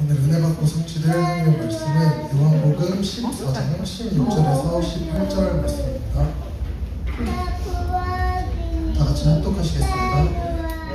오늘 은혜 받고 성취될 하나님의 말씀은 요한복음 14장 16절에서 18절 말씀입니다. 다 같이 합독하시겠습니다.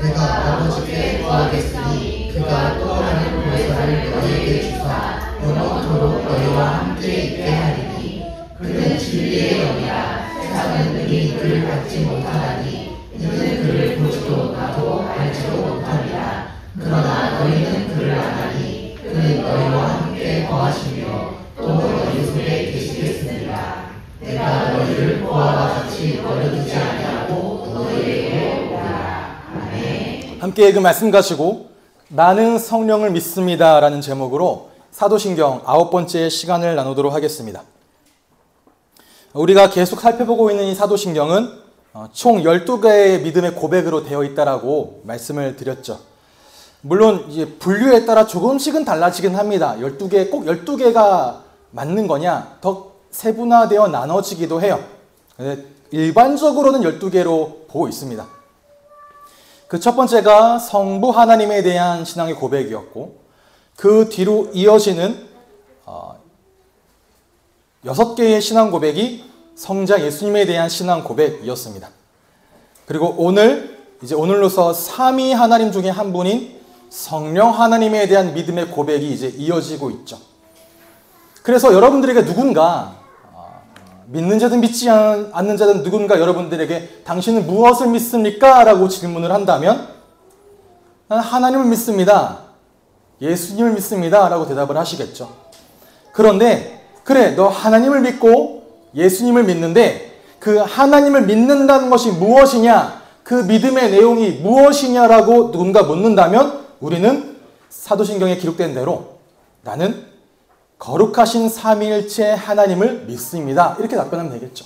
내가 아버지께 구하겠으니 그가 또 다른 보혜사를 너희에게 주사 영원토록 너희와 함께 있게 하리니 그는 진리의 영이라 세상은 능히 그를 받지 못하나니 이는 그를 보지도 못하고 알지도 못하리라. 그러나 너희는 그를 아나니 그는 너희와 함께 거하시며 또 너희 속에 계시겠습니다. 내가 너희를 보아와 같이 버려두지 아니하고 너희에게 오리라. 아멘. 함께 그 말씀 가지고 나는 성령을 믿습니다 라는 제목으로 사도신경 9번째 시간을 나누도록 하겠습니다. 우리가 계속 살펴보고 있는 이 사도신경은 총 12개의 믿음의 고백으로 되어 있다라고 말씀을 드렸죠. 물론 이제 분류에 따라 조금씩은 달라지긴 합니다. 12개, 꼭 12개가 맞는 거냐? 더 세분화되어 나눠지기도 해요. 일반적으로는 12개로 보고 있습니다. 그 첫 번째가 성부 하나님에 대한 신앙의 고백이었고, 그 뒤로 이어지는 6개의 신앙 고백이 성자 예수님에 대한 신앙 고백이었습니다. 그리고 오늘로서 삼위 하나님 중에 한 분인 성령 하나님에 대한 믿음의 고백이 이제 이어지고 있죠. 그래서 여러분들에게 누군가 믿는 자든 믿지 않는 자든 누군가 여러분들에게 당신은 무엇을 믿습니까? 라고 질문을 한다면 나는 하나님을 믿습니다. 예수님을 믿습니다. 라고 대답을 하시겠죠. 그런데 그래, 너 하나님을 믿고 예수님을 믿는데 그 하나님을 믿는다는 것이 무엇이냐? 그 믿음의 내용이 무엇이냐라고 누군가 묻는다면 우리는 사도신경에 기록된 대로 나는 거룩하신 삼위일체 하나님을 믿습니다. 이렇게 답변하면 되겠죠.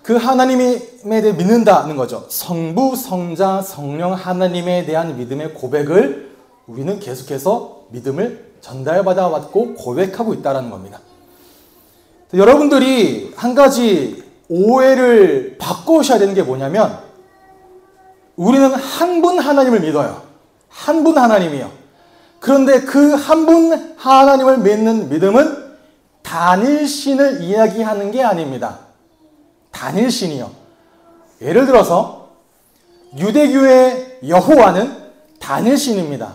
그 하나님에 대해 믿는다는 거죠. 성부, 성자, 성령 하나님에 대한 믿음의 고백을 우리는 계속해서 믿음을 전달받아 왔고 고백하고 있다는 겁니다. 여러분들이 한 가지 오해를 바꾸셔야 되는 게 뭐냐면 우리는 한 분 하나님을 믿어요. 한 분 하나님이요. 그런데 그 한 분 하나님을 믿는 믿음은 단일신을 이야기하는 게 아닙니다. 단일신이요. 예를 들어서 유대교의 여호와는 단일신입니다.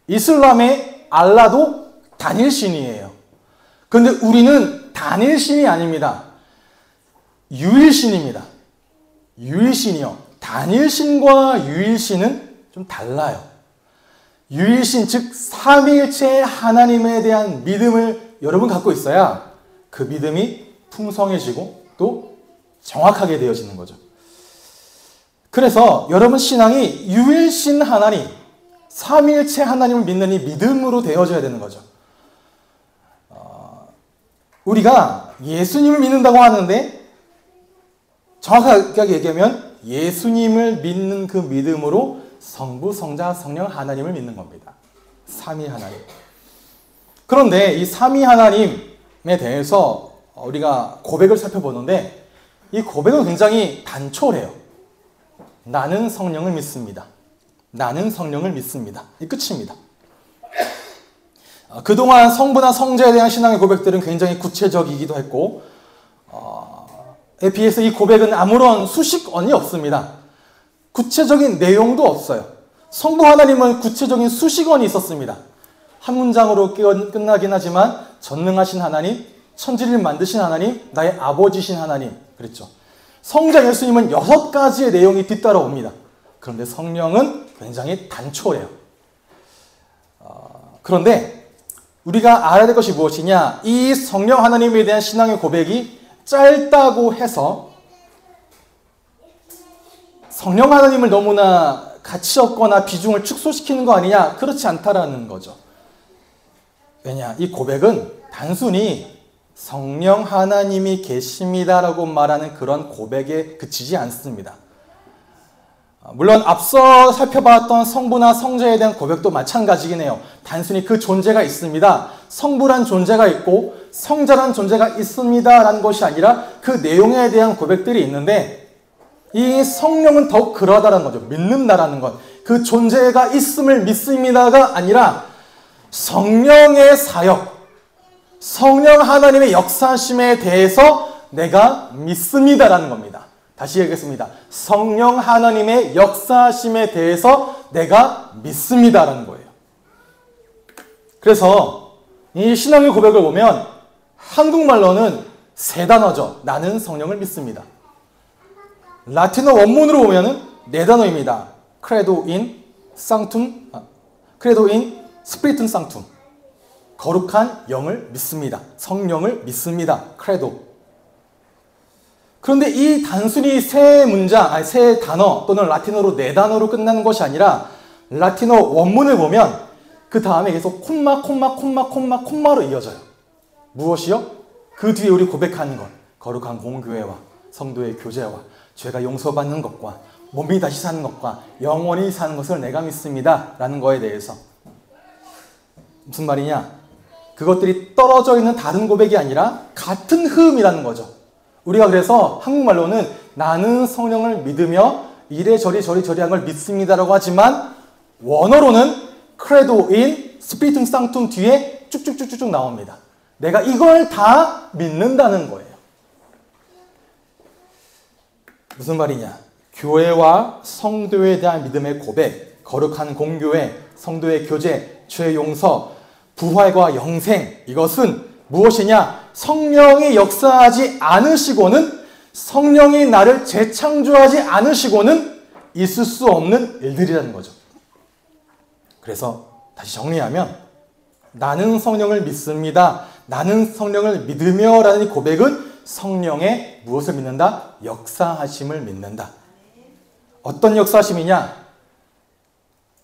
이슬람의 알라도 단일신이에요. 그런데 우리는 단일신이 아닙니다. 유일신입니다. 유일신이요. 단일신과 유일신은 좀 달라요. 유일신, 즉 삼위일체 하나님에 대한 믿음을 여러분 갖고 있어야 그 믿음이 풍성해지고 또 정확하게 되어지는 거죠. 그래서 여러분 신앙이 유일신 하나님, 삼위일체 하나님을 믿는 이 믿음으로 되어져야 되는 거죠. 우리가 예수님을 믿는다고 하는데 정확하게 얘기하면 예수님을 믿는 그 믿음으로 성부, 성자, 성령 하나님을 믿는 겁니다. 삼위 하나님. 그런데 이 삼위 하나님에 대해서 우리가 고백을 살펴보는데 이 고백은 굉장히 단촐해요. 나는 성령을 믿습니다. 나는 성령을 믿습니다. 이 끝입니다. 그동안 성부나 성자에 대한 신앙의 고백들은 굉장히 구체적이기도 했고 에 비해서 이 고백은 아무런 수식어이 없습니다. 구체적인 내용도 없어요. 성부 하나님은 구체적인 수식어이 있었습니다. 한 문장으로 끝나긴 하지만 전능하신 하나님, 천지를 만드신 하나님, 나의 아버지신 하나님 그랬죠. 성자 예수님은 6가지의 내용이 뒤따라옵니다. 그런데 성령은 굉장히 단촐해요. 그런데 우리가 알아야 될 것이 무엇이냐? 이 성령 하나님에 대한 신앙의 고백이 짧다고 해서 성령 하나님을 너무나 가치 없거나 비중을 축소시키는 거 아니냐? 그렇지 않다라는 거죠. 왜냐? 이 고백은 단순히 성령 하나님이 계십니다라고 말하는 그런 고백에 그치지 않습니다. 물론 앞서 살펴봤던 성부나 성자에 대한 고백도 마찬가지긴 해요. 단순히 그 존재가 있습니다. 성부란 존재가 있고 성자란 존재가 있습니다라는 것이 아니라 그 내용에 대한 고백들이 있는데 이 성령은 더욱 그러하다는 거죠. 믿는다라는 것. 그 존재가 있음을 믿습니다가 아니라 성령의 사역, 성령 하나님의 역사심에 대해서 내가 믿습니다라는 겁니다. 다시 얘기하겠습니다. 성령 하나님의 역사심에 대해서 내가 믿습니다라는 거예요. 그래서 이 신앙의 고백을 보면 한국말로는 세 단어죠. 나는 성령을 믿습니다. 라틴어 원문으로 보면은 네 단어입니다. credo in sanctum, credo in spiritum sanctum. 거룩한 영을 믿습니다. 성령을 믿습니다. credo. 그런데 이 단순히 세 문장, 세 단어 또는 라틴어로 네 단어로 끝나는 것이 아니라 라틴어 원문을 보면 그 다음에 계속 콤마로 이어져요. 무엇이요? 그 뒤에 우리 고백하는 것. 거룩한 공교회와 성도의 교제와 죄가 용서받는 것과 몸이 다시 사는 것과 영원히 사는 것을 내가 믿습니다. 라는 거에 대해서. 무슨 말이냐? 그것들이 떨어져 있는 다른 고백이 아니라 같은 흐음이라는 거죠. 우리가 그래서 한국말로는 나는 성령을 믿으며 이래저리 저리저리한 걸 믿습니다라고 하지만 원어로는 credo in spiritum sanctum 뒤에 쭉쭉쭉쭉 나옵니다. 내가 이걸 다 믿는다는 거예요. 무슨 말이냐? 교회와 성도에 대한 믿음의 고백, 거룩한 공교회, 성도의 교제, 죄 용서, 부활과 영생, 이것은 무엇이냐? 성령이 역사하지 않으시고는, 성령이 나를 재창조하지 않으시고는 있을 수 없는 일들이라는 거죠. 그래서 다시 정리하면 나는 성령을 믿습니다. 나는 성령을 믿으며 라는 고백은 성령의 무엇을 믿는다? 역사하심을 믿는다. 어떤 역사하심이냐?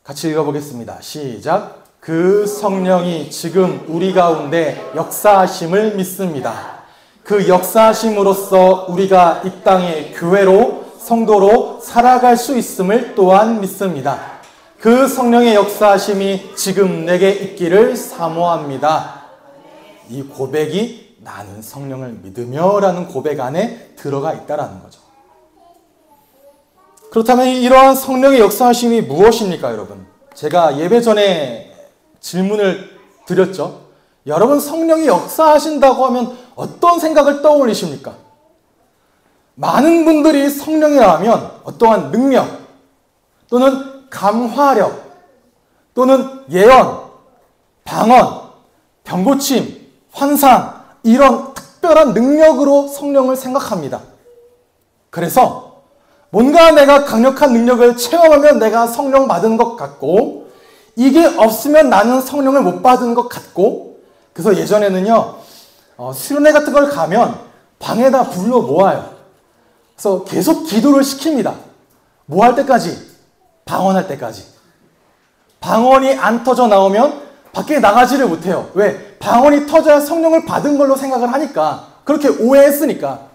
같이 읽어보겠습니다. 시작. 그 성령이 지금 우리 가운데 역사하심을 믿습니다. 그 역사하심으로써 우리가 이 땅의 교회로, 성도로 살아갈 수 있음을 또한 믿습니다. 그 성령의 역사하심이 지금 내게 있기를 사모합니다. 이 고백이 나는 성령을 믿으며 라는 고백 안에 들어가 있다는 거죠. 그렇다면 이러한 성령의 역사하심이 무엇입니까, 여러분? 제가 예배 전에 질문을 드렸죠. 여러분, 성령이 역사하신다고 하면 어떤 생각을 떠올리십니까? 많은 분들이 성령이라 하면 어떠한 능력 또는 감화력 또는 예언, 방언, 병고침, 환상, 이런 특별한 능력으로 성령을 생각합니다. 그래서 뭔가 내가 강력한 능력을 체험하면 내가 성령 받은 것 같고, 이게 없으면 나는 성령을 못 받은 것 같고, 그래서 예전에는요, 수련회 같은 걸 가면 방에다 불러 모아요. 그래서 계속 기도를 시킵니다. 뭐 할 때까지? 방언할 때까지. 방언이 안 터져 나오면 밖에 나가지를 못해요. 왜? 방언이 터져야 성령을 받은 걸로 생각을 하니까. 그렇게 오해했으니까.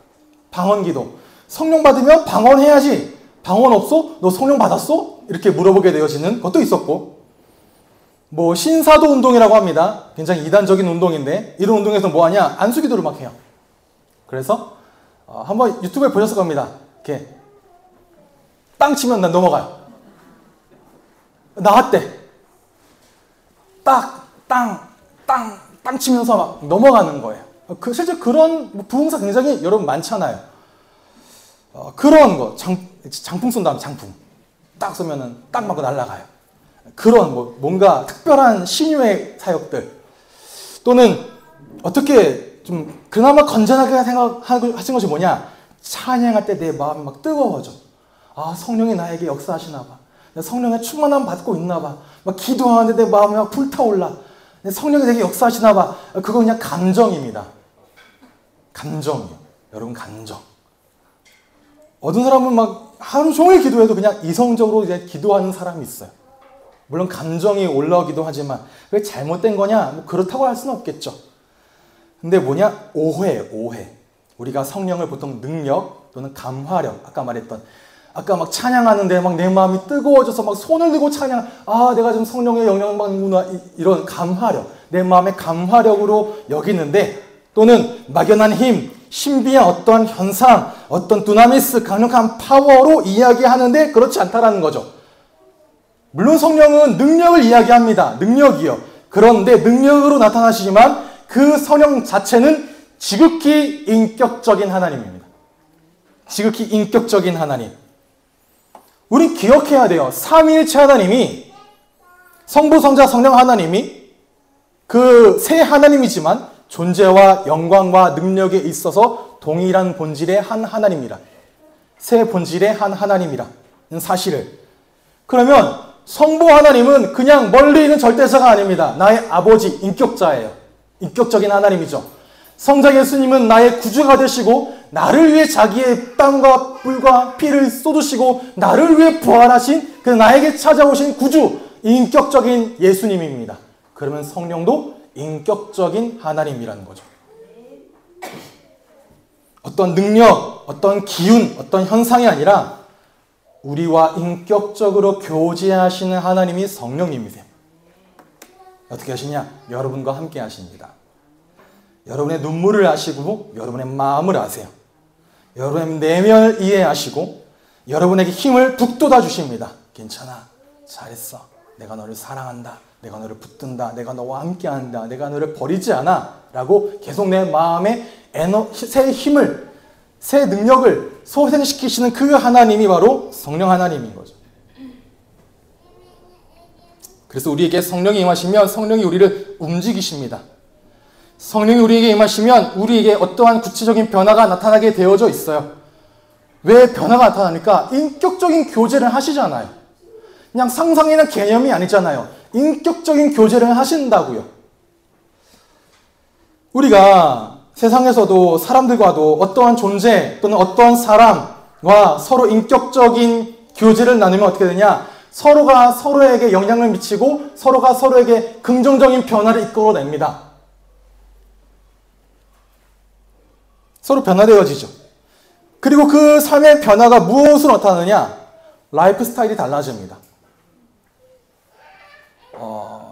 방언 기도. 성령 받으면 방언해야지. 방언 없어? 너 성령 받았어? 이렇게 물어보게 되어지는 것도 있었고, 뭐 신사도 운동이라고 합니다. 굉장히 이단적인 운동인데, 이런 운동에서 뭐 하냐? 안수기도를 막 해요. 그래서 한번 유튜브에 보셨을 겁니다. 이렇게 땅 치면 난 넘어가요. 나왔대. 땅 치면서 막 넘어가는 거예요. 실제 그런 부흥사 굉장히 여러분 많잖아요. 그런 거, 장풍 쏜다면 장풍. 딱 쏘면은 딱 맞고 날아가요. 그런 뭔가 특별한 신유의 사역들. 또는 어떻게 좀 그나마 건전하게 생각하신 것이 뭐냐? 찬양할 때 내 마음이 막 뜨거워져. 아, 성령이 나에게 역사하시나 봐. 성령의 충만함 받고 있나 봐. 막 기도하는데 내 마음이 막 불타올라. 성령이 되게 역사하시나 봐. 그거 그냥 감정입니다. 감정이요. 여러분, 감정. 어떤 사람은 막 하루 종일 기도해도 그냥 이성적으로 이제 기도하는 사람이 있어요. 물론 감정이 올라오기도 하지만 그게 잘못된 거냐? 뭐 그렇다고 할 수는 없겠죠. 근데 뭐냐? 오해예요, 오해. 우리가 성령을 보통 능력 또는 감화력, 아까 막 찬양하는데 막 내 마음이 뜨거워져서 막 손을 들고 찬양, 아, 내가 지금 성령의 영향을 받는구나, 이런 감화력, 내 마음의 감화력으로 여기는데, 또는 막연한 힘, 신비한 어떤 현상, 어떤 두나미스, 강력한 파워로 이야기하는데 그렇지 않다라는 거죠. 물론 성령은 능력을 이야기합니다. 능력이요. 그런데 능력으로 나타나시지만 그 성령 자체는 지극히 인격적인 하나님입니다. 지극히 인격적인 하나님. 우리 기억해야 돼요. 삼위일체 하나님이, 성부, 성자, 성령 하나님이 그 세 하나님이지만 존재와 영광과 능력에 있어서 동일한 본질의 한 하나님이라. 세 본질의 한 하나님이라는 사실을. 그러면 성부 하나님은 그냥 멀리 있는 절대자가 아닙니다. 나의 아버지, 인격자예요. 인격적인 하나님이죠. 성자 예수님은 나의 구주가 되시고 나를 위해 자기의 땀과 뿔과 피를 쏟으시고 나를 위해 부활하신 그 나에게 찾아오신 구주, 인격적인 예수님입니다. 그러면 성령도 인격적인 하나님이라는 거죠. 어떤 능력, 어떤 기운, 어떤 현상이 아니라 우리와 인격적으로 교제하시는 하나님이 성령님이세요. 어떻게 하시냐? 여러분과 함께 하십니다. 여러분의 눈물을 아시고 여러분의 마음을 아세요. 여러분의 내면을 이해하시고 여러분에게 힘을 북돋아 주십니다. 괜찮아. 잘했어. 내가 너를 사랑한다. 내가 너를 붙든다. 내가 너와 함께한다. 내가 너를 버리지 않아. 라고 계속 내 마음에 새 힘을, 새 능력을 소생시키시는 그 하나님이 바로 성령 하나님인 거죠. 그래서 우리에게 성령이 임하시면 성령이 우리를 움직이십니다. 성령이 우리에게 임하시면 우리에게 어떠한 구체적인 변화가 나타나게 되어져 있어요. 왜 변화가 나타나니까? 인격적인 교제를 하시잖아요. 그냥 상상이나 개념이 아니잖아요. 인격적인 교제를 하신다고요. 우리가 세상에서도 사람들과도 어떠한 존재 또는 어떠한 사람과 서로 인격적인 교제를 나누면 어떻게 되냐? 서로가 서로에게 영향을 미치고 서로가 서로에게 긍정적인 변화를 이끌어냅니다. 서로 변화되어지죠. 그리고 그 삶의 변화가 무엇으로 나타나느냐? 라이프 스타일이 달라집니다.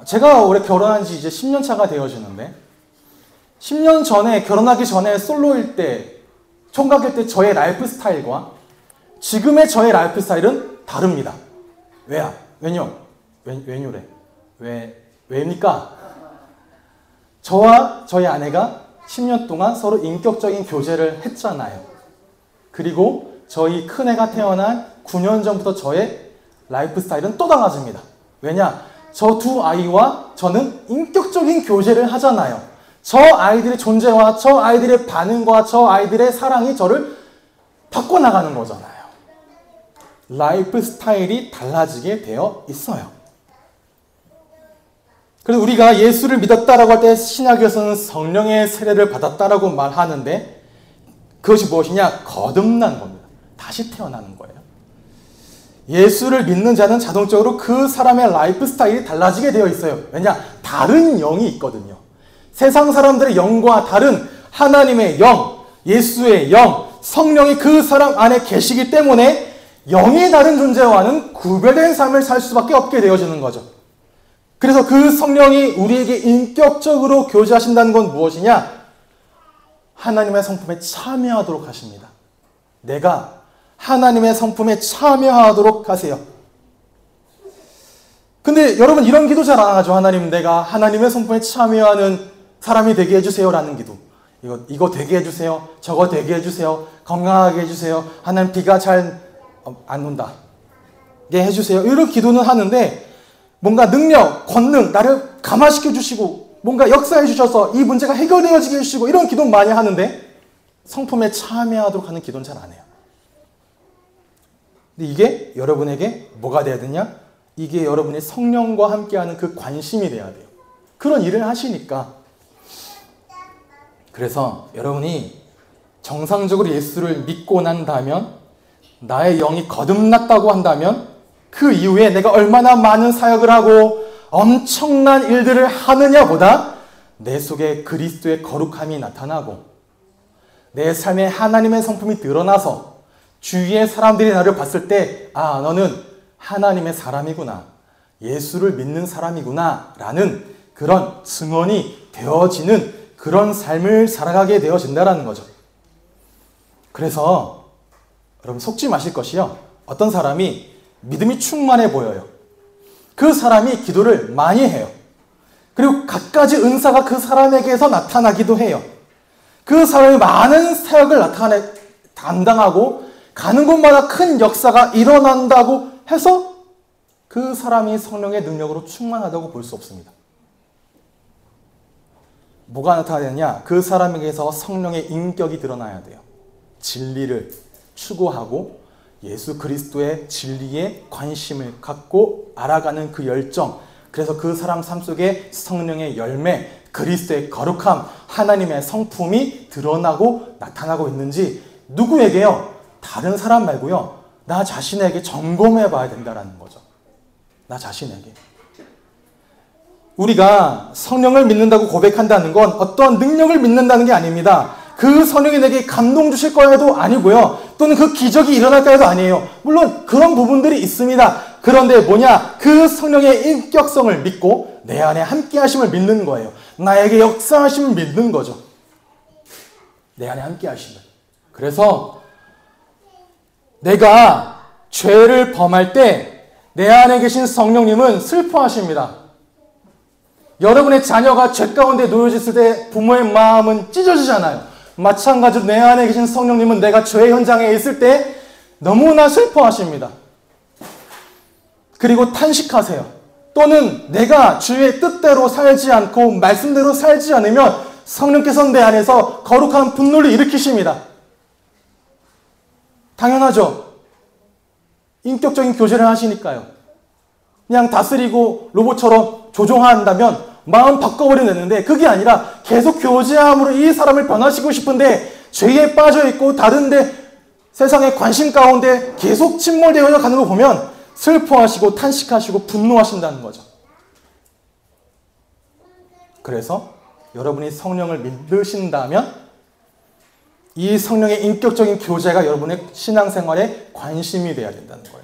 제가 올해 결혼한 지 이제 10년 차가 되어지는데 10년 전에, 결혼하기 전에 솔로일 때, 총각일 때 저의 라이프 스타일과 지금의 저의 라이프 스타일은 다릅니다. 왜입니까? 저와 저희 아내가 10년 동안 서로 인격적인 교제를 했잖아요. 그리고 저희 큰애가 태어난 9년 전부터 저의 라이프 스타일은 또 달라집니다. 왜냐? 저 두 아이와 저는 인격적인 교제를 하잖아요. 저 아이들의 존재와 저 아이들의 반응과 저 아이들의 사랑이 저를 바꿔나가는 거잖아요. 라이프 스타일이 달라지게 되어 있어요. 그래서 우리가 예수를 믿었다라고 할 때 신약에서는 성령의 세례를 받았다라고 말하는데 그것이 무엇이냐? 거듭난 겁니다. 다시 태어나는 거예요. 예수를 믿는 자는 자동적으로 그 사람의 라이프 스타일이 달라지게 되어 있어요. 왜냐? 다른 영이 있거든요. 세상 사람들의 영과 다른 하나님의 영, 예수의 영, 성령이 그 사람 안에 계시기 때문에 영이 다른 존재와는 구별된 삶을 살 수밖에 없게 되어지는 거죠. 그래서 그 성령이 우리에게 인격적으로 교제하신다는 건 무엇이냐? 하나님의 성품에 참여하도록 하십니다. 내가 하나님의 성품에 참여하도록 하세요. 근데 여러분 이런 기도 잘 안 하죠. 하나님, 내가 하나님의 성품에 참여하는 사람이 되게 해주세요 라는 기도. 이거 되게 해주세요. 저거 되게 해주세요. 건강하게 해주세요. 하나님 비가 잘 안 온다. 게 해주세요. 이런 기도는 하는데 뭔가 능력, 권능, 나를 감화시켜 주시고 뭔가 역사해 주셔서 이 문제가 해결되어지게 해주시고 이런 기도 많이 하는데 성품에 참여하도록 하는 기도는 잘 안 해요. 근데 이게 여러분에게 뭐가 돼야 되냐? 이게 여러분의 성령과 함께하는 그 관심이 돼야 돼요. 그런 일을 하시니까. 그래서 여러분이 정상적으로 예수를 믿고 난다면, 나의 영이 거듭났다고 한다면 그 이후에 내가 얼마나 많은 사역을 하고 엄청난 일들을 하느냐보다 내 속에 그리스도의 거룩함이 나타나고 내 삶에 하나님의 성품이 드러나서 주위의 사람들이 나를 봤을 때 아, 너는 하나님의 사람이구나, 예수를 믿는 사람이구나 라는 그런 증언이 되어지는 그런 삶을 살아가게 되어진다는 거죠. 그래서 여러분 속지 마실 것이요. 어떤 사람이 믿음이 충만해 보여요. 그 사람이 기도를 많이 해요. 그리고 갖가지 은사가 그 사람에게서 나타나기도 해요. 그 사람이 많은 사역을 담당하고 가는 곳마다 큰 역사가 일어난다고 해서 그 사람이 성령의 능력으로 충만하다고 볼 수 없습니다. 뭐가 나타나느냐? 그 사람에게서 성령의 인격이 드러나야 돼요. 진리를 추구하고 예수 그리스도의 진리에 관심을 갖고 알아가는 그 열정, 그래서 그 사람 삶 속에 성령의 열매, 그리스도의 거룩함, 하나님의 성품이 드러나고 나타나고 있는지 누구에게요? 다른 사람 말고요. 나 자신에게 점검해 봐야 된다는 거죠. 나 자신에게. 우리가 성령을 믿는다고 고백한다는 건 어떠한 능력을 믿는다는 게 아닙니다. 그 성령이 내게 감동 주실 거야도 아니고요. 또는 그 기적이 일어날 거야도 아니에요. 물론 그런 부분들이 있습니다. 그런데 뭐냐? 그 성령의 인격성을 믿고 내 안에 함께 하심을 믿는 거예요. 나에게 역사하심을 믿는 거죠. 내 안에 함께 하심을. 그래서 내가 죄를 범할 때 내 안에 계신 성령님은 슬퍼하십니다. 여러분의 자녀가 죄 가운데 놓여졌을 때 부모의 마음은 찢어지잖아요. 마찬가지로 내 안에 계신 성령님은 내가 죄 현장에 있을 때 너무나 슬퍼하십니다. 그리고 탄식하세요. 또는 내가 주의 뜻대로 살지 않고 말씀대로 살지 않으면 성령께서는 내 안에서 거룩한 분노를 일으키십니다. 당연하죠. 인격적인 교제를 하시니까요. 그냥 다스리고 로봇처럼 조종한다면 마음 바꿔버리면 되는데 그게 아니라 계속 교제함으로 이 사람을 변화시키고 싶은데 죄에 빠져있고 다른데 세상의 관심 가운데 계속 침몰되어 가는 거 보면 슬퍼하시고 탄식하시고 분노하신다는 거죠. 그래서 여러분이 성령을 믿으신다면 이 성령의 인격적인 교제가 여러분의 신앙생활에 관심이 돼야 된다는 거예요.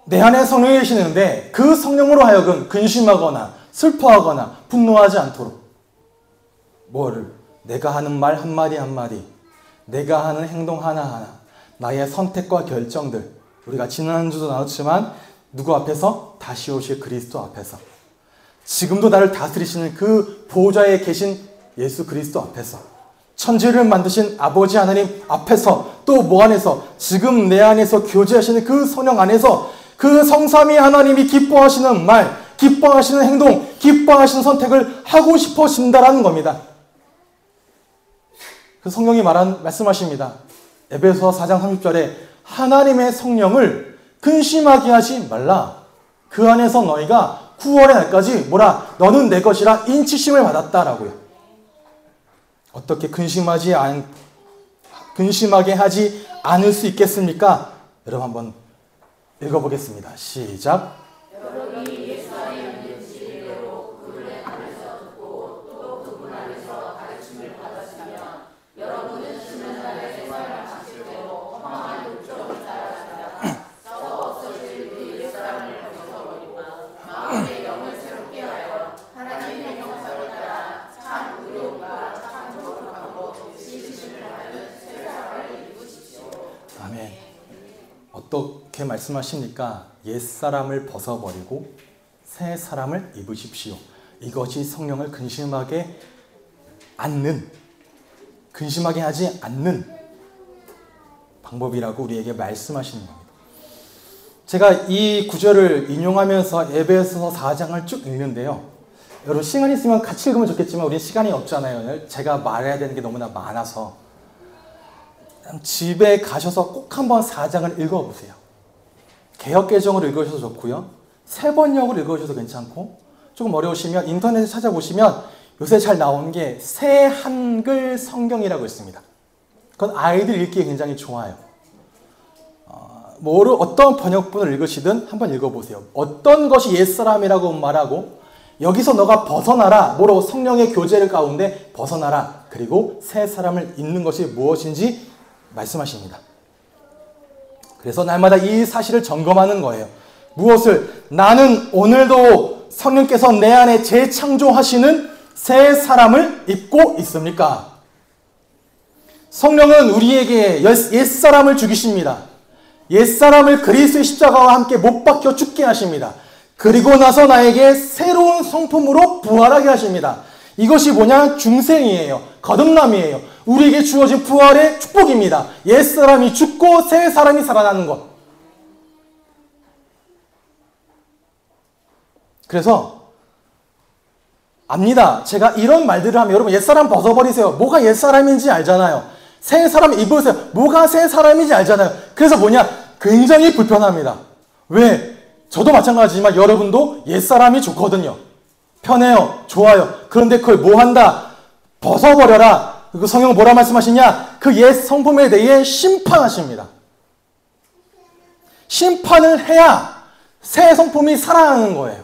내 안에 성령이 계시는데 그 성령으로 하여금 근심하거나 슬퍼하거나 분노하지 않도록 뭐를? 내가 하는 말 한마디 한마디, 내가 하는 행동 하나하나, 나의 선택과 결정들, 우리가 지난주도 나눴지만 누구 앞에서? 다시 오실 그리스도 앞에서, 지금도 나를 다스리시는 그 보좌에 계신 예수 그리스도 앞에서, 천지를 만드신 아버지 하나님 앞에서, 또 뭐 안에서? 지금 내 안에서 교제하시는 그 성령 안에서 그 성삼위 하나님이 기뻐하시는 말, 기뻐하시는 행동, 기뻐하시는 선택을 하고 싶어진다라는 겁니다. 그 성령이 말씀하십니다. 에베소서 4장 30절에 하나님의 성령을 근심하게 하지 말라. 그 안에서 너희가 구원의 날까지 뭐라? 너는 내 것이라 인치심을 받았다라고요. 어떻게 근심하게 하지 않을 수 있겠습니까? 여러분 한번 읽어보겠습니다. 시작. 여러분이 예수 안에 있는 진리대로 그분 안에서 듣고 또 그분 안에서 가르침을 받았으면 여러분은 주는 날의 생활을 방식대로 허망한 욕정을 따라하다가 썩어 없어질 그 옛사람을 벗어버리고 마음의 영을 새롭게 하여 하나님의 형상을 따라 참 의로움과 참 거룩하고 진실을 하는 새 사람을 입으십시오. 아멘. 어떻게 말씀하십니까? 옛사람을 벗어버리고 새 사람을 입으십시오. 이것이 성령을 근심하게 하지 않는 방법이라고 우리에게 말씀하시는 겁니다. 제가 이 구절을 인용하면서 에베소서 4장을 쭉 읽는데요. 여러분 시간이 있으면 같이 읽으면 좋겠지만 우리는 시간이 없잖아요. 제가 말해야 되는 게 너무나 많아서 집에 가셔서 꼭 한번 4장을 읽어보세요. 개역개정으로 읽으셔도 좋고요. 세번역으로 읽으셔도 괜찮고, 조금 어려우시면 인터넷에 찾아보시면 요새 잘 나온 게 새 한글 성경이라고 있습니다. 그건 아이들 읽기에 굉장히 좋아요. 어떤 번역본을 읽으시든 한번 읽어보세요. 어떤 것이 옛사람이라고 말하고 여기서 너가 벗어나라. 성령의 교제를 가운데 벗어나라. 그리고 새 사람을 입는 것이 무엇인지 말씀하십니다. 그래서 날마다 이 사실을 점검하는 거예요. 무엇을? 나는 오늘도 성령께서 내 안에 재창조하시는 새 사람을 입고 있습니까? 성령은 우리에게 옛사람을 죽이십니다. 옛사람을 그리스도의 십자가와 함께 못 박혀 죽게 하십니다. 그리고 나서 나에게 새로운 성품으로 부활하게 하십니다. 이것이 뭐냐? 중생이에요. 거듭남이에요. 우리에게 주어진 부활의 축복입니다. 옛사람이 죽고 새 사람이 살아나는 것. 그래서 압니다. 제가 이런 말들을 하면 여러분 옛사람 벗어버리세요. 뭐가 옛사람인지 알잖아요. 새 사람 입으세요. 뭐가 새 사람인지 알잖아요. 그래서 뭐냐? 굉장히 불편합니다. 왜? 저도 마찬가지지만 여러분도 옛사람이 좋거든요. 편해요. 좋아요. 그런데 그걸 뭐 한다? 벗어버려라. 그 성경은 뭐라 말씀하시냐? 그 옛 성품에 대해 심판하십니다. 심판을 해야 새 성품이 살아나는 거예요.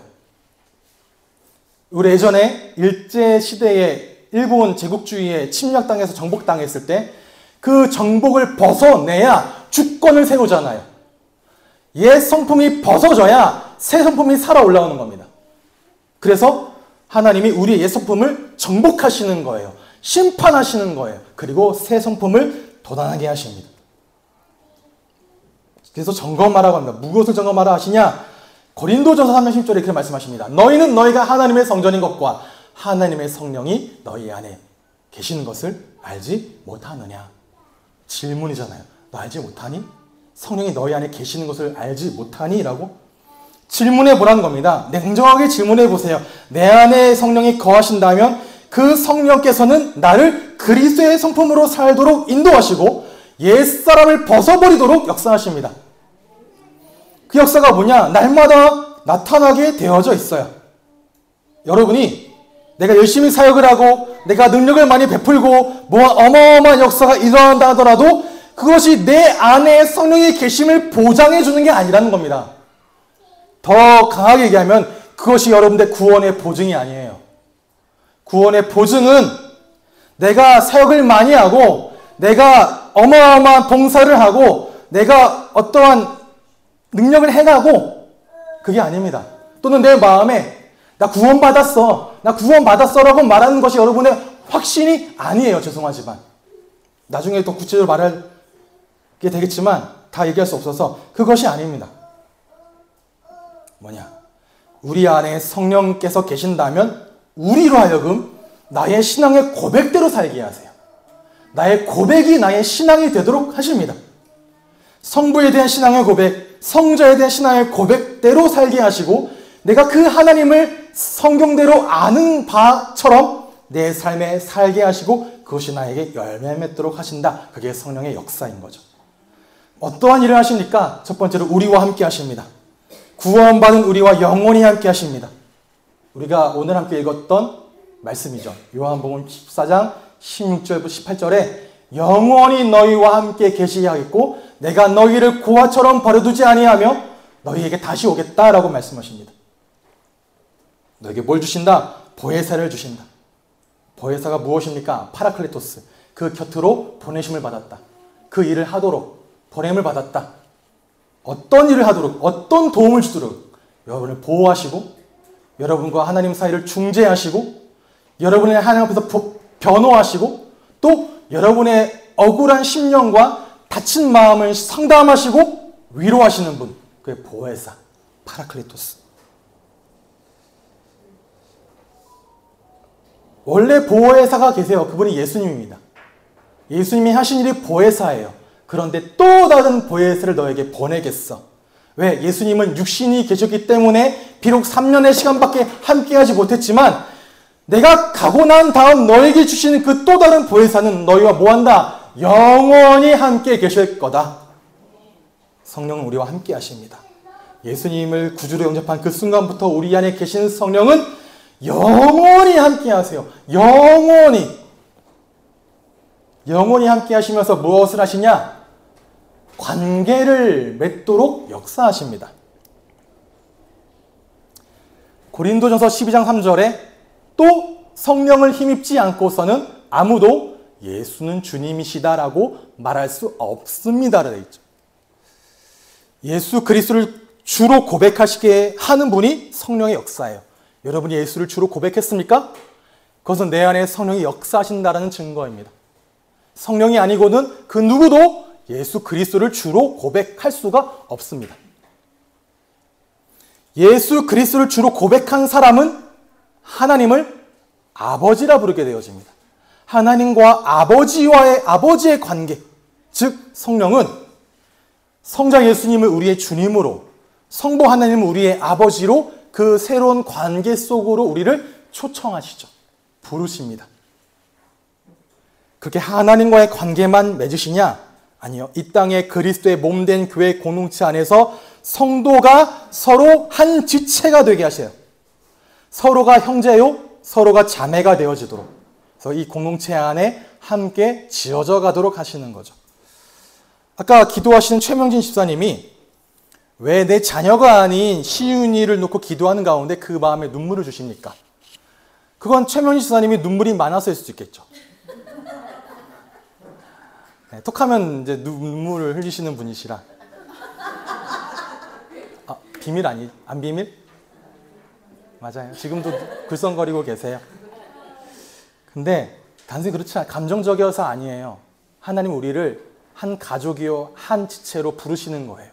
우리 예전에 일제시대에 일본 제국주의에 침략당해서 정복당했을 때 그 정복을 벗어내야 주권을 세우잖아요. 옛 성품이 벗어져야 새 성품이 살아 올라오는 겁니다. 그래서 하나님이 우리의 옛 성품을 정복하시는 거예요. 심판하시는 거예요. 그리고 새 성품을 돋아나게 하십니다. 그래서 점검하라고 합니다. 무엇을 점검하라 하시냐? 고린도전서 3장 10절에 이렇게 말씀하십니다. 너희는 너희가 하나님의 성전인 것과 하나님의 성령이 너희 안에 계시는 것을 알지 못하느냐? 질문이잖아요. 너 알지 못하니? 성령이 너희 안에 계시는 것을 알지 못하니? 라고 질문해 보라는 겁니다. 냉정하게 질문해 보세요. 내 안에 성령이 거하신다면 그 성령께서는 나를 그리스도의 성품으로 살도록 인도하시고 옛사람을 벗어버리도록 역사하십니다. 그 역사가 뭐냐? 날마다 나타나게 되어져 있어요. 여러분이 내가 열심히 사역을 하고 내가 능력을 많이 베풀고 뭐 어마어마한 역사가 일어난다 하더라도 그것이 내 안에 성령의 계심을 보장해 주는 게 아니라는 겁니다. 더 강하게 얘기하면 그것이 여러분들의 구원의 보증이 아니에요. 구원의 보증은 내가 사역을 많이 하고 내가 어마어마한 봉사를 하고 내가 어떠한 능력을 행하고 그게 아닙니다. 또는 내 마음에 나 구원받았어. 나 구원받았어라고 말하는 것이 여러분의 확신이 아니에요. 죄송하지만. 나중에 또 구체적으로 말하게 되겠지만 다 얘기할 수 없어서 그것이 아닙니다. 뭐냐? 우리 안에 성령께서 계신다면 우리로 하여금 나의 신앙의 고백대로 살게 하세요. 나의 고백이 나의 신앙이 되도록 하십니다. 성부에 대한 신앙의 고백, 성자에 대한 신앙의 고백대로 살게 하시고 내가 그 하나님을 성경대로 아는 바처럼 내 삶에 살게 하시고 그것이 나에게 열매 맺도록 하신다. 그게 성령의 역사인 거죠. 어떠한 일을 하십니까? 첫 번째로 우리와 함께 하십니다. 구원받은 우리와 영원히 함께 하십니다. 우리가 오늘 함께 읽었던 말씀이죠. 요한복음 14장 16절부터 18절에 영원히 너희와 함께 계시하겠고 내가 너희를 고아처럼 버려두지 아니하며 너희에게 다시 오겠다라고 말씀하십니다. 너에게 뭘 주신다? 보혜사를 주신다. 보혜사가 무엇입니까? 파라클레토스. 그 곁으로 보내심을 받았다. 그 일을 하도록 보냄을 받았다. 어떤 일을 하도록, 어떤 도움을 주도록 여러분을 보호하시고 여러분과 하나님 사이를 중재하시고 여러분의 하나님 앞에서 변호하시고 또 여러분의 억울한 심령과 다친 마음을 상담하시고 위로하시는 분. 그게 보혜사, 파라클레토스. 원래 보혜사가 계세요. 그분이 예수님입니다. 예수님이 하신 일이 보혜사예요. 그런데 또 다른 보혜사를 너에게 보내겠어. 왜? 예수님은 육신이 계셨기 때문에 비록 3년의 시간밖에 함께하지 못했지만 내가 가고 난 다음 너에게 주시는 그 또 다른 보혜사는 너희와 뭐한다? 영원히 함께 계실 거다. 성령은 우리와 함께 하십니다. 예수님을 구주로 영접한 그 순간부터 우리 안에 계신 성령은 영원히 함께 하세요. 영원히 함께 하시면서 무엇을 하시냐? 관계를 맺도록 역사하십니다. 고린도전서 12장 3절에 또 성령을 힘입지 않고서는 아무도 예수는 주님이시다라고 말할 수 없습니다라고 되어 있죠. 예수 그리스도를 주로 고백하시게 하는 분이 성령의 역사예요. 여러분이 예수를 주로 고백했습니까? 그것은 내 안에 성령이 역사하신다는 증거입니다. 성령이 아니고는 그 누구도 예수 그리스도를 주로 고백할 수가 없습니다. 예수 그리스도를 주로 고백한 사람은 하나님을 아버지라 부르게 되어집니다. 하나님과 아버지의 관계, 즉 성령은 성자 예수님을 우리의 주님으로, 성부 하나님을 우리의 아버지로 그 새로운 관계 속으로 우리를 초청하시죠. 부르십니다. 그렇게 하나님과의 관계만 맺으시냐? 아니요. 이 땅에 그리스도의 몸된 교회 공동체 안에서 성도가 서로 한 지체가 되게 하셔요. 서로가 형제요, 서로가 자매가 되어지도록. 그래서 이 공동체 안에 함께 지어져 가도록 하시는 거죠. 아까 기도하시는 최명진 집사님이 왜 내 자녀가 아닌 시윤이를 놓고 기도하는 가운데 그 마음에 눈물을 주십니까? 그건 최명진 집사님이 눈물이 많아서일 수도 있겠죠. 네, 톡하면 이제 눈물을 흘리시는 분이시라. 비밀 안 비밀? 맞아요. 지금도 글썽거리고 계세요. 근데 단순히 그렇지 않아요. 감정적이어서 아니에요. 하나님 우리를 한 가족이요 한 지체로 부르시는 거예요.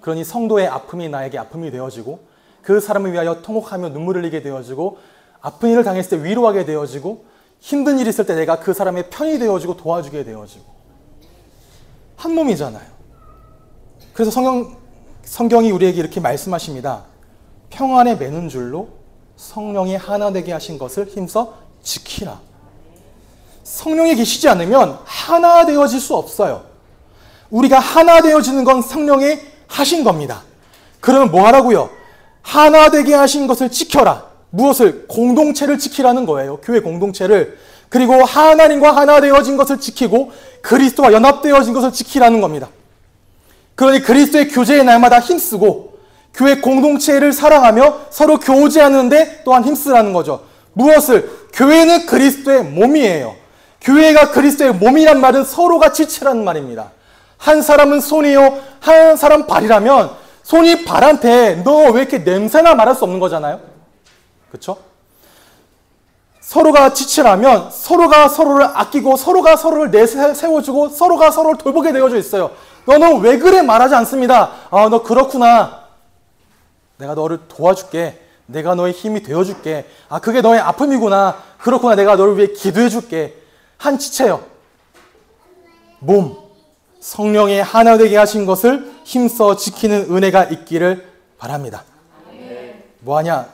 그러니 성도의 아픔이 나에게 아픔이 되어지고 그 사람을 위하여 통곡하며 눈물을 흘리게 되어지고 아픈 일을 당했을 때 위로하게 되어지고 힘든 일이 있을 때 내가 그 사람의 편이 되어지고 도와주게 되어지고 한 몸이잖아요. 그래서 성경이 우리에게 이렇게 말씀하십니다. 평안에 매는 줄로 성령이 하나 되게 하신 것을 힘써 지키라. 성령이 계시지 않으면 하나 되어질 수 없어요. 우리가 하나 되어지는 건 성령이 하신 겁니다. 그러면 뭐 하라고요? 하나 되게 하신 것을 지켜라. 무엇을? 공동체를 지키라는 거예요. 교회 공동체를. 그리고 하나님과 하나 되어진 것을 지키고 그리스도와 연합되어진 것을 지키라는 겁니다. 그러니 그리스도의 교제의 날마다 힘쓰고 교회 공동체를 사랑하며 서로 교제하는데 또한 힘쓰라는 거죠. 무엇을? 교회는 그리스도의 몸이에요. 교회가 그리스도의 몸이란 말은 서로가 지체라는 말입니다. 한 사람은 손이요, 한 사람 발이라면 손이 발한테 너 왜 이렇게 냄새나 말할 수 없는 거잖아요. 그렇죠? 서로가 지체라면 서로가 서로를 아끼고 서로가 서로를 내세워주고 서로가 서로를 돌보게 되어져 있어요. 너는 왜 그래 말하지 않습니다. 너 그렇구나. 내가 너를 도와줄게. 내가 너의 힘이 되어줄게. 그게 너의 아픔이구나. 그렇구나. 내가 너를 위해 기도해줄게. 한 지체요. 몸. 성령의 하나 되게 하신 것을 힘써 지키는 은혜가 있기를 바랍니다. 뭐하냐?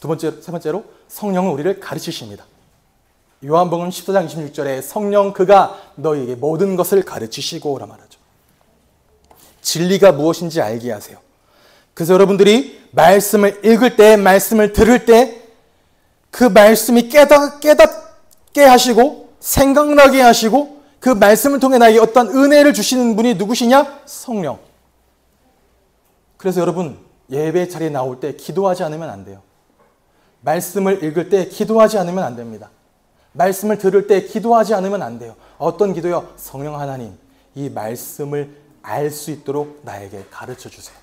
세 번째로 성령은 우리를 가르치십니다. 요한복음 14장 26절에 성령 그가 너희에게 모든 것을 가르치시고 라 말하죠. 진리가 무엇인지 알게 하세요. 그래서 여러분들이 말씀을 읽을 때, 말씀을 들을 때 그 말씀이 깨닫게 하시고 생각나게 하시고 그 말씀을 통해 나에게 어떤 은혜를 주시는 분이 누구시냐? 성령. 그래서 여러분 예배 자리에 나올 때 기도하지 않으면 안 돼요. 말씀을 읽을 때 기도하지 않으면 안 됩니다. 말씀을 들을 때 기도하지 않으면 안 돼요. 어떤 기도요? 성령 하나님, 이 말씀을 알 수 있도록 나에게 가르쳐 주세요.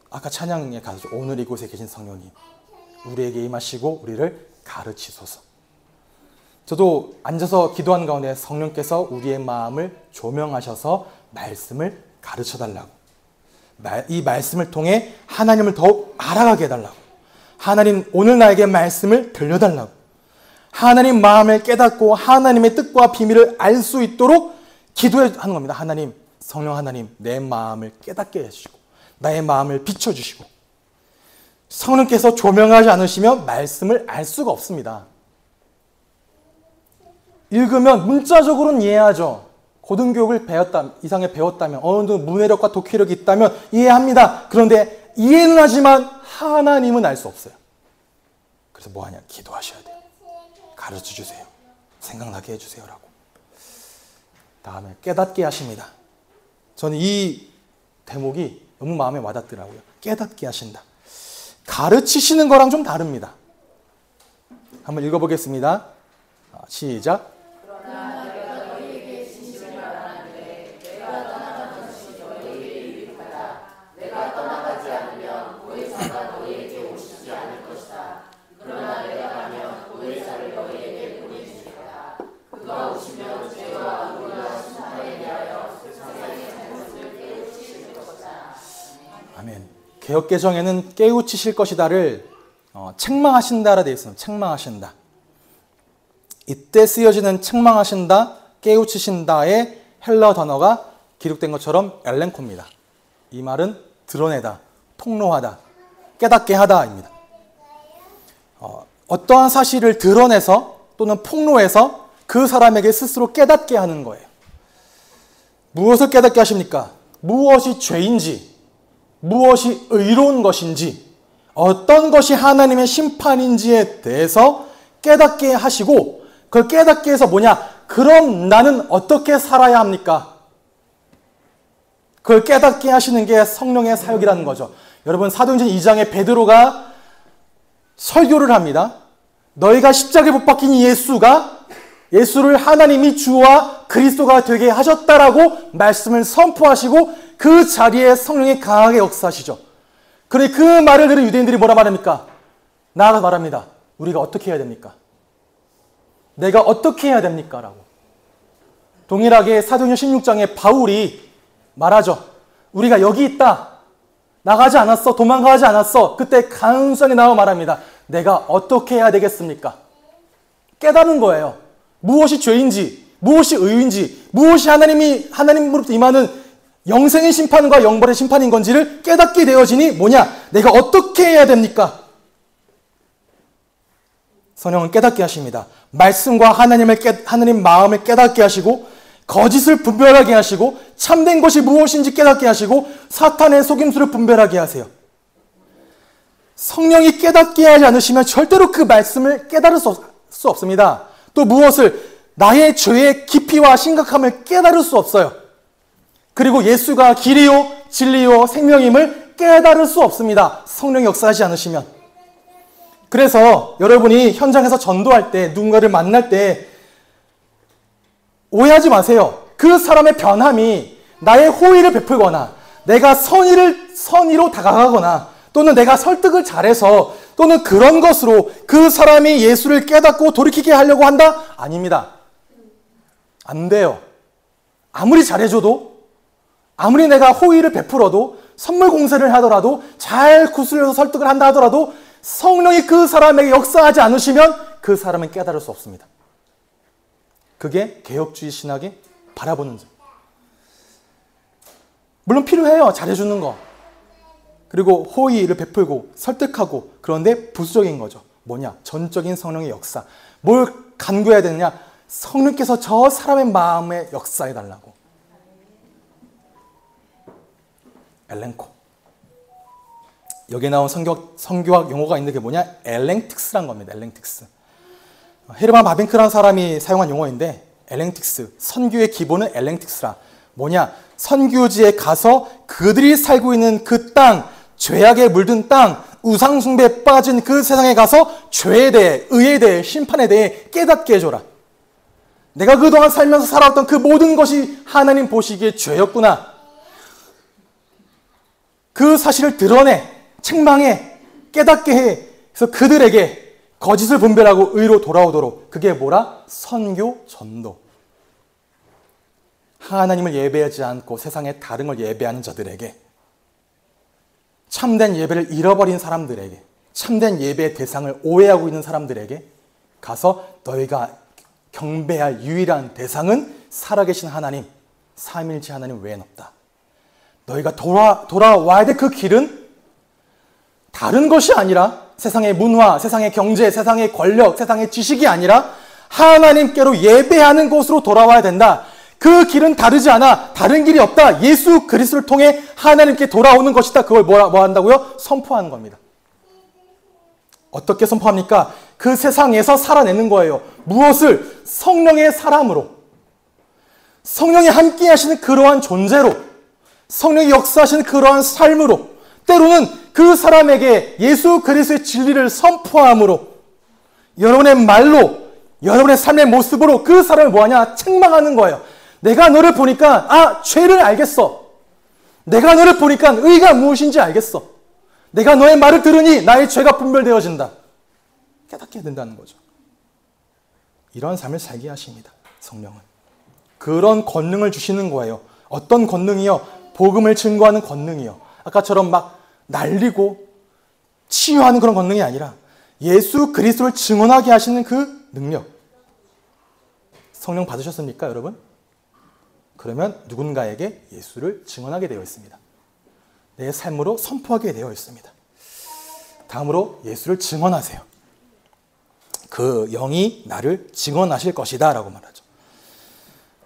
아까 찬양에 가서 오늘 이곳에 계신 성령님 우리에게 임하시고 우리를 가르치소서. 저도 앉아서 기도하는 가운데 성령께서 우리의 마음을 조명하셔서 말씀을 가르쳐달라고, 이 말씀을 통해 하나님을 더욱 알아가게 해달라고, 하나님 오늘 나에게 말씀을 들려달라고, 하나님 마음을 깨닫고 하나님의 뜻과 비밀을 알 수 있도록 기도하는 겁니다. 하나님, 성령 하나님, 내 마음을 깨닫게 해주시고 나의 마음을 비춰주시고. 성령께서 조명하지 않으시면 말씀을 알 수가 없습니다. 읽으면 문자적으로는 이해하죠. 고등교육을 이상에 배웠다면, 어느 정도 문해력과 독해력이 있다면 이해합니다. 그런데 이해는 하지만 하나님은 알 수 없어요. 그래서 뭐하냐? 기도하셔야 돼요. 가르쳐 주세요. 생각나게 해주세요라고. 다음에 깨닫게 하십니다. 저는 이 대목이 너무 마음에 와닿더라고요. 깨닫게 하신다. 가르치시는 거랑 좀 다릅니다. 한번 읽어보겠습니다. 시작. 그러나 내가 너희에게 진실을 말하는데 내가 떠나가는 것이 너희에게 유익하다. 내가 떠나가지 않으면 보혜사가 너희에게 오시지 않을 것이다. 그러나 내가 가면 보혜사를 너희에게 보내주리라. 개역개정에는 깨우치실 것이다를 책망하신다라 되어 있습니다. 책망하신다. 이때 쓰여지는 책망하신다, 깨우치신다의 헬러 단어가 기록된 것처럼 엘렌코입니다. 이 말은 드러내다, 통로하다, 깨닫게 하다입니다. 어떠한 사실을 드러내서 또는 폭로해서 그 사람에게 스스로 깨닫게 하는 거예요. 무엇을 깨닫게 하십니까? 무엇이 죄인지, 무엇이 의로운 것인지, 어떤 것이 하나님의 심판인지에 대해서 깨닫게 하시고, 그걸 깨닫게 해서 뭐냐? 그럼 나는 어떻게 살아야 합니까? 그걸 깨닫게 하시는 게 성령의 사역이라는 거죠. 여러분, 사도행전 2장에 베드로가 설교를 합니다. 너희가 십자가에 못 박힌 예수를 하나님이 주와 그리스도가 되게 하셨다라고 말씀을 선포하시고 그 자리에 성령이 강하게 역사하시죠. 그런데 그 말을 들은 유대인들이 뭐라 말합니까? 나아가 말합니다. 우리가 어떻게 해야 됩니까? 내가 어떻게 해야 됩니까? 라고. 동일하게 사도행전 16장에 바울이 말하죠. 우리가 여기 있다. 나가지 않았어. 도망가지 않았어. 그때 간수장이 나와 말합니다. 내가 어떻게 해야 되겠습니까? 깨닫는 거예요. 무엇이 죄인지, 무엇이 의인지, 무엇이 하나님으로부터 임하는 영생의 심판과 영벌의 심판인 건지를 깨닫게 되어지니 뭐냐? 내가 어떻게 해야 됩니까? 성령은 깨닫게 하십니다. 말씀과 하나님 마음을 깨닫게 하시고 거짓을 분별하게 하시고 참된 것이 무엇인지 깨닫게 하시고 사탄의 속임수를 분별하게 하세요. 성령이 깨닫게 하지 않으시면 절대로 그 말씀을 깨달을 수 없습니다. 또 무엇을 나의 죄의 깊이와 심각함을 깨달을 수 없어요. 그리고 예수가 길이요 진리요 생명임을 깨달을 수 없습니다. 성령이 역사하지 않으시면. 그래서 여러분이 현장에서 전도할 때 누군가를 만날 때 오해하지 마세요. 그 사람의 변함이 나의 호의를 베풀거나 내가 선의로 다가가거나 또는 내가 설득을 잘해서 또는 그런 것으로 그 사람이 예수를 깨닫고 돌이키게 하려고 한다? 아닙니다. 안 돼요. 아무리 잘해줘도 아무리 내가 호의를 베풀어도 선물 공세를 하더라도 잘 구슬려서 설득을 한다 하더라도 성령이 그 사람에게 역사하지 않으시면 그 사람은 깨달을 수 없습니다. 그게 개혁주의 신학이 바라보는 점. 물론 필요해요. 잘해주는 거. 그리고 호의를 베풀고 설득하고. 그런데 부수적인 거죠. 뭐냐? 전적인 성령의 역사. 뭘 간구해야 되느냐? 성령께서 저 사람의 마음에 역사해달라고. 엘렌코. 여기에 나온 성교학 용어가 있는 게 뭐냐? 엘랭틱스란 겁니다. 엘랭틱스. 헤르만 바빙크라는 사람이 사용한 용어인데 엘랭틱스, 선교의 기본은 엘랭틱스라. 뭐냐? 선교지에 가서 그들이 살고 있는 그 땅, 죄악에 물든 땅, 우상숭배에 빠진 그 세상에 가서 죄에 대해, 의에 대해, 심판에 대해 깨닫게 해줘라. 내가 그동안 살면서 살아왔던 그 모든 것이 하나님 보시기에 죄였구나. 그 사실을 드러내, 책망해, 깨닫게 해. 그래서 그들에게 거짓을 분별하고 의로 돌아오도록. 그게 뭐라? 선교, 전도. 하나님을 예배하지 않고 세상의 다른 걸 예배하는 자들에게, 참된 예배를 잃어버린 사람들에게, 참된 예배의 대상을 오해하고 있는 사람들에게 가서 너희가 경배할 유일한 대상은 살아계신 하나님, 삼일체 하나님 외엔 없다. 너희가 돌아와야 될 그 길은 다른 것이 아니라 세상의 문화, 세상의 경제, 세상의 권력, 세상의 지식이 아니라 하나님께로 예배하는 곳으로 돌아와야 된다. 그 길은 다르지 않아. 다른 길이 없다. 예수 그리스도를 통해 하나님께 돌아오는 것이다. 그걸 뭐 한다고요? 선포하는 겁니다. 어떻게 선포합니까? 그 세상에서 살아내는 거예요. 무엇을? 성령의 사람으로. 성령이 함께 하시는 그러한 존재로. 성령이 역사하시는 그러한 삶으로. 때로는 그 사람에게 예수 그리스도의 진리를 선포함으로, 여러분의 말로, 여러분의 삶의 모습으로 그 사람을 뭐하냐? 책망하는 거예요. 내가 너를 보니까 죄를 알겠어. 내가 너를 보니까 의가 무엇인지 알겠어. 내가 너의 말을 들으니 나의 죄가 분별되어진다. 깨닫게 된다는 거죠. 이런 삶을 살게 하십니다. 성령은. 그런 권능을 주시는 거예요. 어떤 권능이요? 복음을 증거하는 권능이요. 아까처럼 막 날리고 치유하는 그런 권능이 아니라 예수 그리스도를 증언하게 하시는 그 능력. 성령 받으셨습니까, 여러분? 그러면 누군가에게 예수를 증언하게 되어 있습니다. 내 삶으로 선포하게 되어 있습니다. 다음으로 예수를 증언하세요. 그 영이 나를 증언하실 것이다 라고 말하죠.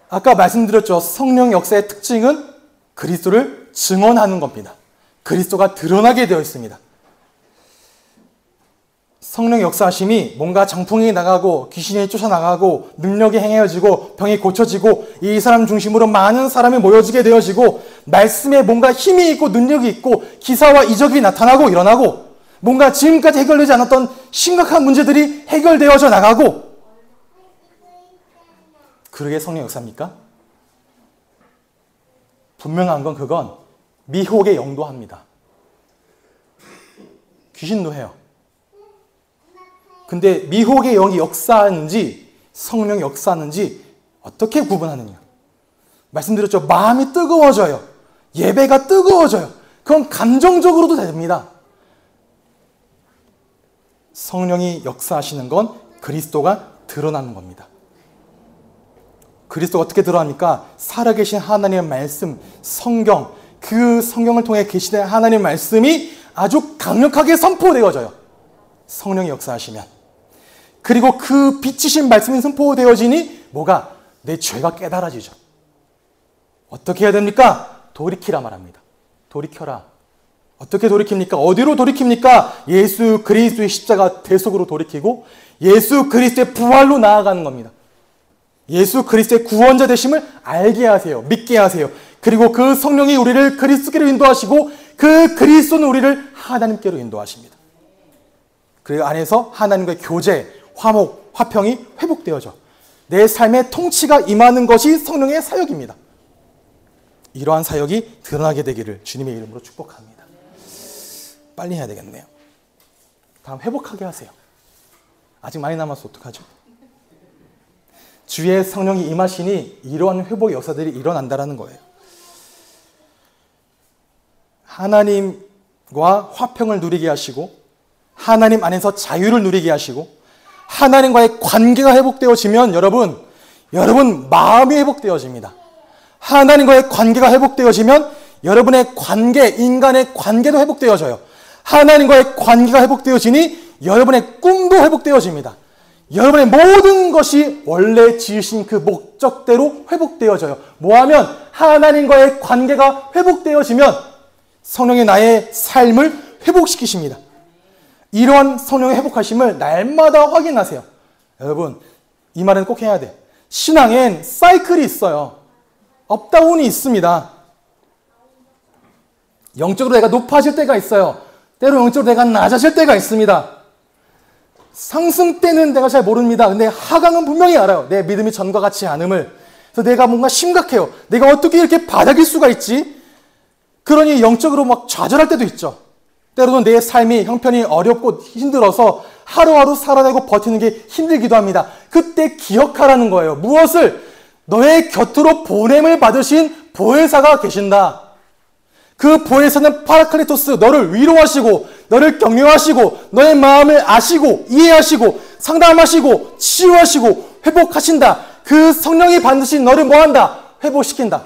아까 말씀드렸죠. 성령 역사의 특징은 그리스도를 증언하는 겁니다. 그리스도가 드러나게 되어 있습니다. 성령 역사하심이 뭔가 장풍이 나가고 귀신이 쫓아나가고 능력이 행해지고 병이 고쳐지고 이 사람 중심으로 많은 사람이 모여지게 되어지고 말씀에 뭔가 힘이 있고 능력이 있고 기사와 이적이 나타나고 일어나고 뭔가 지금까지 해결되지 않았던 심각한 문제들이 해결되어져 나가고, 그러게 성령 역사입니까? 분명한 건 그건 미혹의 영도 합니다. 귀신도 해요. 근데 미혹의 영이 역사하는지 성령 역사하는지 어떻게 구분하느냐? 말씀드렸죠. 마음이 뜨거워져요. 예배가 뜨거워져요. 그건 감정적으로도 됩니다. 성령이 역사하시는 건 그리스도가 드러나는 겁니다. 그리스도가 어떻게 드러납니까? 살아계신 하나님의 말씀, 성경, 그 성경을 통해 계시된 하나님의 말씀이 아주 강력하게 선포되어져요. 성령이 역사하시면. 그리고 그 빛이신 말씀이 선포되어지니 뭐가? 내 죄가 깨달아지죠. 어떻게 해야 됩니까? 돌이키라 말합니다. 돌이켜라. 어떻게 돌이킵니까? 어디로 돌이킵니까? 예수 그리스도의 십자가 대속으로 돌이키고 예수 그리스도의 부활로 나아가는 겁니다. 예수 그리스도의 구원자 되심을 알게 하세요. 믿게 하세요. 그리고 그 성령이 우리를 그리스도께로 인도하시고 그 그리스도는 우리를 하나님께로 인도하십니다. 그 안에서 하나님과의 교제, 화목, 화평이 회복되어져 내 삶의 통치가 임하는 것이 성령의 사역입니다. 이러한 사역이 드러나게 되기를 주님의 이름으로 축복합니다. 빨리 해야 되겠네요. 다음 회복하게 하세요. 아직 많이 남아서 어떡하죠? 주의 성령이 임하시니 이러한 회복의 역사들이 일어난다는 거예요. 하나님과 화평을 누리게 하시고 하나님 안에서 자유를 누리게 하시고 하나님과의 관계가 회복되어지면 여러분 마음이 회복되어집니다. 하나님과의 관계가 회복되어지면 여러분의 관계, 인간의 관계도 회복되어져요. 하나님과의 관계가 회복되어지니 여러분의 꿈도 회복되어집니다. 여러분의 모든 것이 원래 지으신 그 목적대로 회복되어져요. 뭐하면 하나님과의 관계가 회복되어지면 성령이 나의 삶을 회복시키십니다. 이러한 성령의 회복하심을 날마다 확인하세요. 여러분, 이 말은 꼭 해야 돼. 신앙엔 사이클이 있어요. 업다운이 있습니다. 영적으로 내가 높아질 때가 있어요. 때로 영적으로 내가 낮아질 때가 있습니다. 상승 때는 내가 잘 모릅니다. 근데 하강은 분명히 알아요. 내 믿음이 전과 같지 않음을. 그래서 내가 뭔가 심각해요. 내가 어떻게 이렇게 바닥일 수가 있지? 그러니 영적으로 막 좌절할 때도 있죠. 때로는 내 삶이 형편이 어렵고 힘들어서 하루하루 살아내고 버티는 게 힘들기도 합니다. 그때 기억하라는 거예요. 무엇을? 너의 곁으로 보냄을 받으신 보혜사가 계신다. 그 보혜사는 파라클리토스, 너를 위로하시고 너를 격려하시고 너의 마음을 아시고 이해하시고 상담하시고 치유하시고 회복하신다. 그 성령이 반드시 너를 뭐한다? 회복시킨다.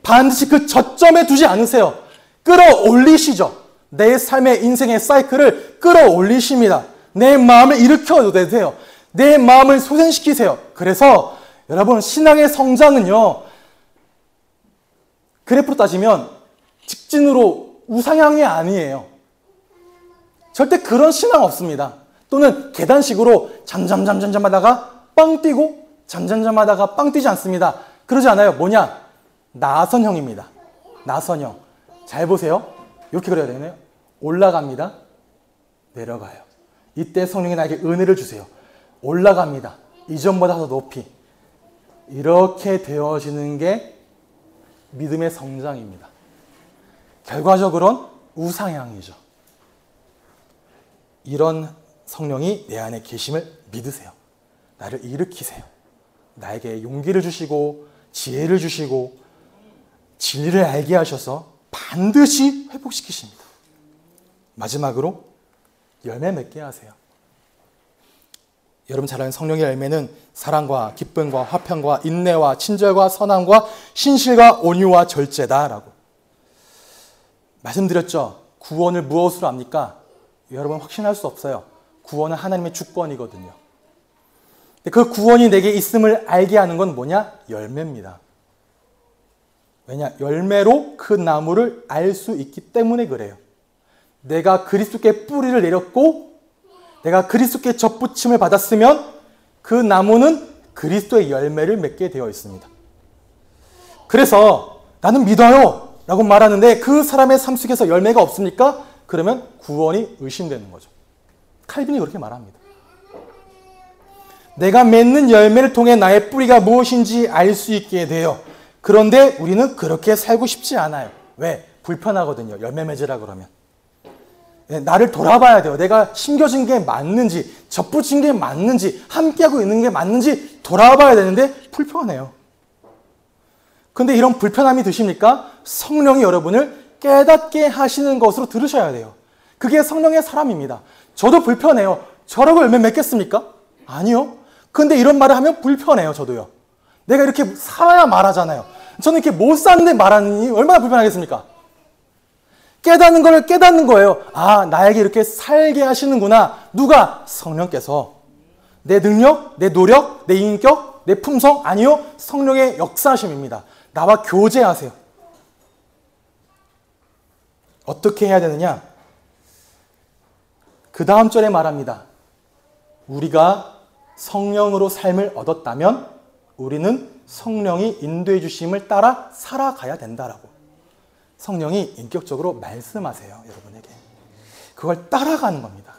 반드시 그 저점에 두지 않으세요. 끌어올리시죠. 내 삶의 인생의 사이클을 끌어올리십니다. 내 마음을 일으켜내세요. 내 마음을 소생시키세요. 그래서 여러분, 신앙의 성장은요, 그래프로 따지면 직진으로 우상향이 아니에요. 절대 그런 신앙 없습니다. 또는 계단식으로 잠잠잠잠잠 하다가 빵 뛰고 잠잠잠 하다가 빵 뛰지 않습니다. 그러지 않아요. 뭐냐? 나선형입니다. 나선형. 잘 보세요. 이렇게 그려야 되네요. 올라갑니다. 내려가요. 이때 성령이 나에게 은혜를 주세요. 올라갑니다. 이전보다 더 높이. 이렇게 되어지는 게 믿음의 성장입니다. 결과적으로는 우상향이죠. 이런 성령이 내 안에 계심을 믿으세요. 나를 일으키세요. 나에게 용기를 주시고 지혜를 주시고 진리를 알게 하셔서 반드시 회복시키십니다. 마지막으로 열매 맺게 하세요. 여러분 잘 아는 성령의 열매는 사랑과 기쁨과 화평과 인내와 친절과 선함과 신실과 온유와 절제다라고 말씀드렸죠. 구원을 무엇으로 압니까? 여러분 확신할 수 없어요. 구원은 하나님의 주권이거든요. 그 구원이 내게 있음을 알게 하는 건 뭐냐? 열매입니다. 왜냐? 열매로 그 나무를 알 수 있기 때문에 그래요. 내가 그리스도께 뿌리를 내렸고 내가 그리스도께 접붙임을 받았으면 그 나무는 그리스도의 열매를 맺게 되어 있습니다. 그래서 나는 믿어요 라고 말하는데 그 사람의 삶 속에서 열매가 없습니까? 그러면 구원이 의심되는 거죠. 칼빈이 그렇게 말합니다. 내가 맺는 열매를 통해 나의 뿌리가 무엇인지 알 수 있게 돼요. 그런데 우리는 그렇게 살고 싶지 않아요. 왜? 불편하거든요. 열매 맺으라 그러면. 나를 돌아봐야 돼요. 내가 심겨진 게 맞는지, 접붙인 게 맞는지, 함께하고 있는 게 맞는지 돌아봐야 되는데 불편해요. 근데 이런 불편함이 드십니까? 성령이 여러분을 깨닫게 하시는 것으로 들으셔야 돼요. 그게 성령의 사람입니다. 저도 불편해요. 저라고 열매 맺겠습니까? 아니요. 근데 이런 말을 하면 불편해요. 저도요. 내가 이렇게 살아야 말하잖아요. 저는 이렇게 못 사는데 말하니 얼마나 불편하겠습니까? 깨닫는 걸 깨닫는 거예요. 아, 나에게 이렇게 살게 하시는구나. 누가? 성령께서. 내 능력, 내 노력, 내 인격, 내 품성? 아니요. 성령의 역사하심입니다. 나와 교제하세요. 어떻게 해야 되느냐? 그 다음 절에 말합니다. 우리가 성령으로 삶을 얻었다면 우리는 성령이 인도해 주심을 따라 살아가야 된다라고. 성령이 인격적으로 말씀하세요. 여러분에게. 그걸 따라가는 겁니다.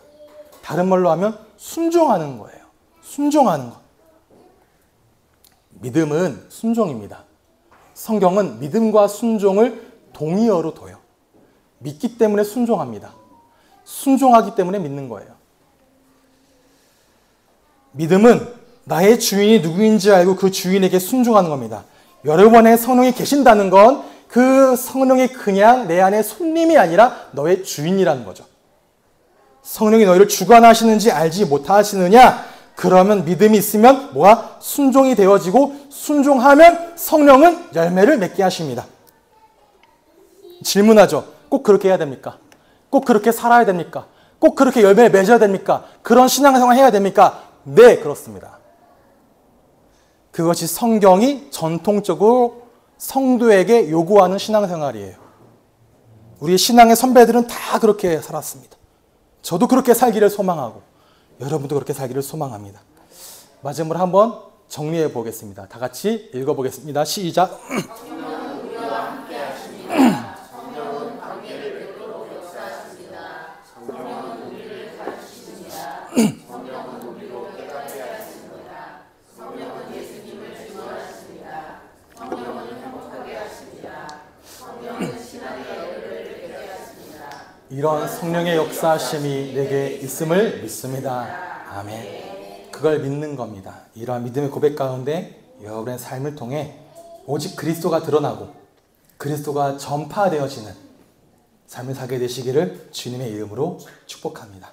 다른 말로 하면 순종하는 거예요. 순종하는 것. 믿음은 순종입니다. 성경은 믿음과 순종을 동의어로 둬요. 믿기 때문에 순종합니다. 순종하기 때문에 믿는 거예요. 믿음은 나의 주인이 누구인지 알고 그 주인에게 순종하는 겁니다. 여러분 안에 성령이 계신다는 건 그 성령이 그냥 내 안에 손님이 아니라 너의 주인이라는 거죠. 성령이 너희를 주관하시는지 알지 못하시느냐? 그러면 믿음이 있으면 뭐가? 순종이 되어지고 순종하면 성령은 열매를 맺게 하십니다. 질문하죠. 꼭 그렇게 해야 됩니까? 꼭 그렇게 살아야 됩니까? 꼭 그렇게 열매를 맺어야 됩니까? 그런 신앙생활 해야 됩니까? 네, 그렇습니다. 그것이 성경이 전통적으로 성도에게 요구하는 신앙생활이에요. 우리 신앙의 선배들은 다 그렇게 살았습니다. 저도 그렇게 살기를 소망하고 여러분도 그렇게 살기를 소망합니다. 마지막으로 한번 정리해 보겠습니다. 다 같이 읽어보겠습니다. 시작. 성령은 우리와 함께 하십니다. 성령은 관계를 맺도록 역사하십니다. 성령은 우리를 가르치십니다. 성령은 우리로 깨닫게 하십니다. 성령은 예수님을 증언하십니다. 성령은 행복하게 하십니다. 성령은 신앙의 열매를 맺게 하십니다. 이런 성령의 역사하심이 내게 있음을 믿습니다. 아멘. 그걸 믿는 겁니다. 이러한 믿음의 고백 가운데 여러분의 삶을 통해 오직 그리스도가 드러나고 그리스도가 전파되어지는 삶을 살게 되시기를 주님의 이름으로 축복합니다.